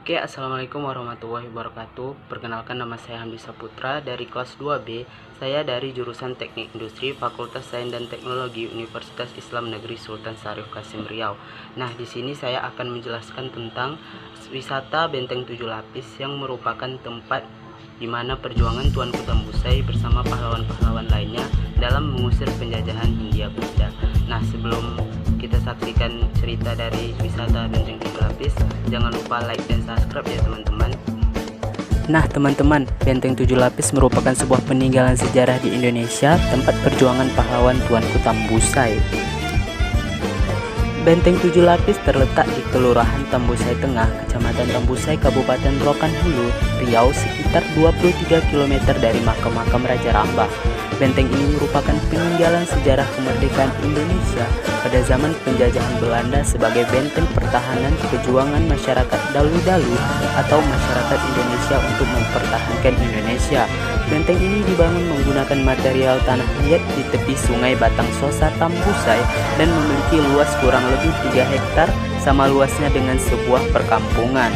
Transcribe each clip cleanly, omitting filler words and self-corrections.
Oke, Assalamualaikum warahmatullahi wabarakatuh. Perkenalkan, nama saya Hamdi Saputra dari kelas 2B. Saya dari jurusan Teknik Industri Fakultas Sains dan Teknologi Universitas Islam Negeri Sultan Syarif Kasim Riau. Nah, di sini saya akan menjelaskan tentang wisata Benteng 7 Lapis yang merupakan tempat di mana perjuangan Tuanku Tambusai bersama pahlawan-pahlawan lainnya dalam mengusir penjajahan Hindia Belanda. Nah, sebelum kita saksikan cerita dari wisata Benteng 7 Lapis, jangan lupa like dan subscribe ya teman-teman. Nah teman-teman, Benteng 7 Lapis merupakan sebuah peninggalan sejarah di Indonesia, tempat perjuangan pahlawan Tuanku Tambusai. Benteng 7 Lapis terletak di Kelurahan Tambusai Tengah, Kecamatan Tambusai, Kabupaten Rokan Hulu, Riau, sekitar 23 km dari makam Raja Rambah. Benteng ini merupakan peninggalan sejarah kemerdekaan Indonesia pada zaman penjajahan Belanda sebagai benteng pertahanan perjuangan masyarakat Dalu-Dalu atau masyarakat Indonesia untuk mempertahankan Indonesia. Benteng ini dibangun menggunakan material tanah liat di tepi Sungai Batang Sosa Tambusai dan memiliki luas kurang lebih 3 hektar, sama luasnya dengan sebuah perkampungan.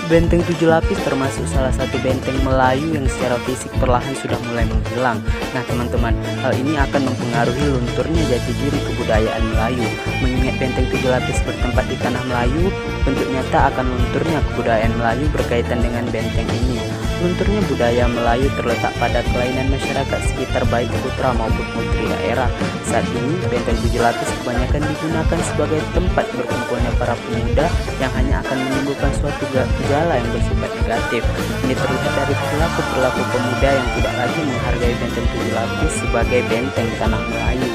Benteng 7 Lapis termasuk salah satu benteng Melayu yang secara fisik perlahan sudah mulai menghilang. Nah teman-teman, hal ini akan mempengaruhi lunturnya jati diri kebudayaan Melayu. Mengingat Benteng 7 Lapis bertempat di tanah Melayu, bentuk nyata akan lunturnya kebudayaan Melayu berkaitan dengan benteng ini. Lunturnya budaya Melayu terletak pada kelainan masyarakat sekitar baik putra maupun putri daerah. Saat ini, Benteng 7 Lapis kebanyakan digunakan sebagai tempat berkumpulnya para pemuda yang hanya akan menimbulkan suatu gejala yang bersifat negatif. Ini terlihat dari perilaku pemuda yang tidak lagi menghargai Benteng 7 Lapis sebagai benteng tanah Melayu.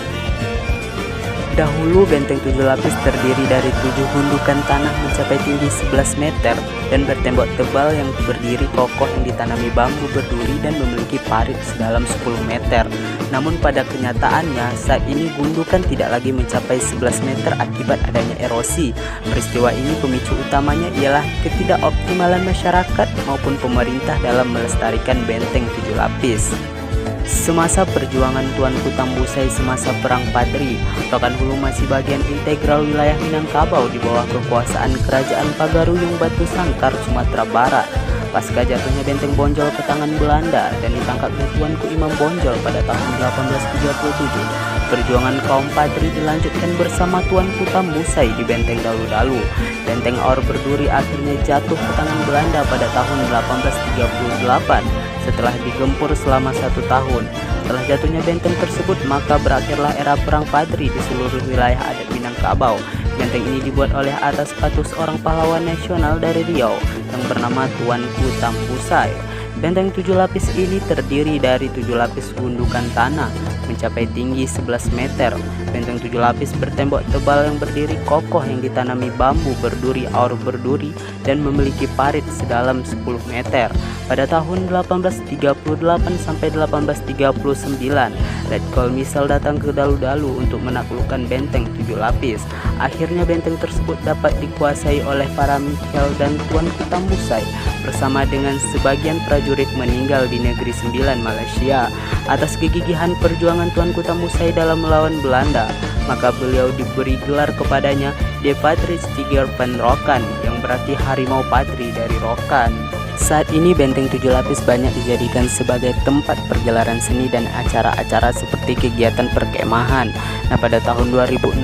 Dahulu Benteng 7 Lapis terdiri dari 7 gundukan tanah mencapai tinggi 11 meter dan bertembok tebal yang berdiri kokoh yang ditanami bambu berduri dan memiliki parit sedalam 10 meter. Namun pada kenyataannya saat ini gundukan tidak lagi mencapai 11 meter akibat adanya erosi. Peristiwa ini pemicu utamanya ialah ketidakoptimalan masyarakat maupun pemerintah dalam melestarikan Benteng 7 Lapis. Semasa perjuangan Tuanku Tambusai semasa Perang Padri, Rokan Hulu masih bagian integral wilayah Minangkabau di bawah kekuasaan Kerajaan Pagaruyung Batu Sangkar, Sumatera Barat. Pasca jatuhnya Benteng Bonjol ke tangan Belanda dan ditangkapnya Tuanku Imam Bonjol pada tahun 1837, perjuangan kaum Padri dilanjutkan bersama Tuanku Tambusai di Benteng Dalu-Dalu. Benteng Aur Berduri akhirnya jatuh ke tangan Belanda pada tahun 1838 setelah digempur selama 1 tahun. Setelah jatuhnya benteng tersebut, maka berakhirlah era Perang Padri di seluruh wilayah adat Minangkabau. Benteng ini dibuat oleh atas patus orang pahlawan nasional dari Riau yang bernama Tuanku Tambusai. Benteng 7 Lapis ini terdiri dari 7 lapis gundukan tanah mencapai tinggi 11 meter. Benteng 7 Lapis bertembok tebal yang berdiri kokoh yang ditanami bambu berduri aur berduri dan memiliki parit sedalam 10 meter. Pada tahun 1838 sampai 1839, Letkol Misal datang ke Dalu-Dalu untuk menaklukkan Benteng 7 Lapis. Akhirnya benteng tersebut dapat dikuasai oleh para Michel dan Tuanku Tambusai bersama dengan sebagian prajurit meninggal di Negeri Sembilan, Malaysia. Atas kegigihan perjuangan Tuanku Tambusai dalam melawan Belanda, maka beliau diberi gelar kepadanya De Patris Tiger van Rokan, yang berarti harimau patri dari Rokan. Saat ini Benteng 7 Lapis banyak dijadikan sebagai tempat pergelaran seni dan acara-acara seperti kegiatan perkemahan. Nah, pada tahun 2016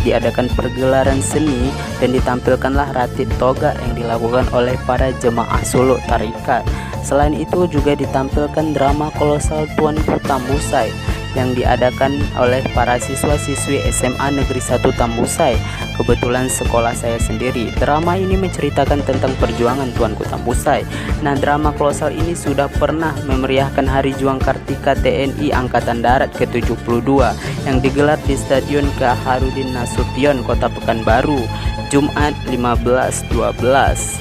diadakan pergelaran seni dan ditampilkanlah ratit toga yang dilakukan oleh para jemaah suluk tarikat. Selain itu juga ditampilkan drama kolosal Tuanku Tambusai yang diadakan oleh para siswa-siswi SMA Negeri 1 Tambusai. Kebetulan sekolah saya sendiri. Drama ini menceritakan tentang perjuangan Tuanku Tambusai. Nah, drama kolosal ini sudah pernah memeriahkan Hari Juang Kartika TNI Angkatan Darat ke-72 yang digelar di Stadion K. Harudin Nasution, Kota Pekanbaru, Jumat 15/12.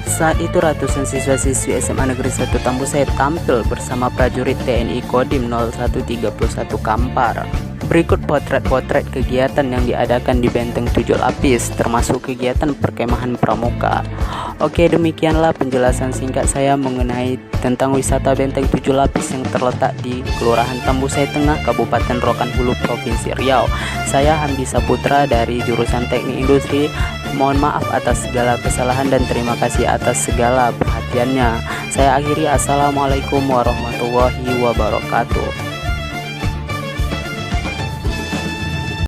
Saat itu ratusan siswa-siswi SMA Negeri 1 Tambusai tampil bersama prajurit TNI Kodim 0131 Kampar. Berikut potret-potret kegiatan yang diadakan di Benteng 7 Lapis, termasuk kegiatan perkemahan pramuka. Oke, demikianlah penjelasan singkat saya mengenai tentang wisata Benteng 7 Lapis yang terletak di Kelurahan Tambusai Tengah, Kabupaten Rokan Hulu, Provinsi Riau. Saya Hamdi Saputra dari jurusan Teknik Industri. Mohon maaf atas segala kesalahan dan terima kasih atas segala perhatiannya. Saya akhiri, assalamualaikum warahmatullahi wabarakatuh.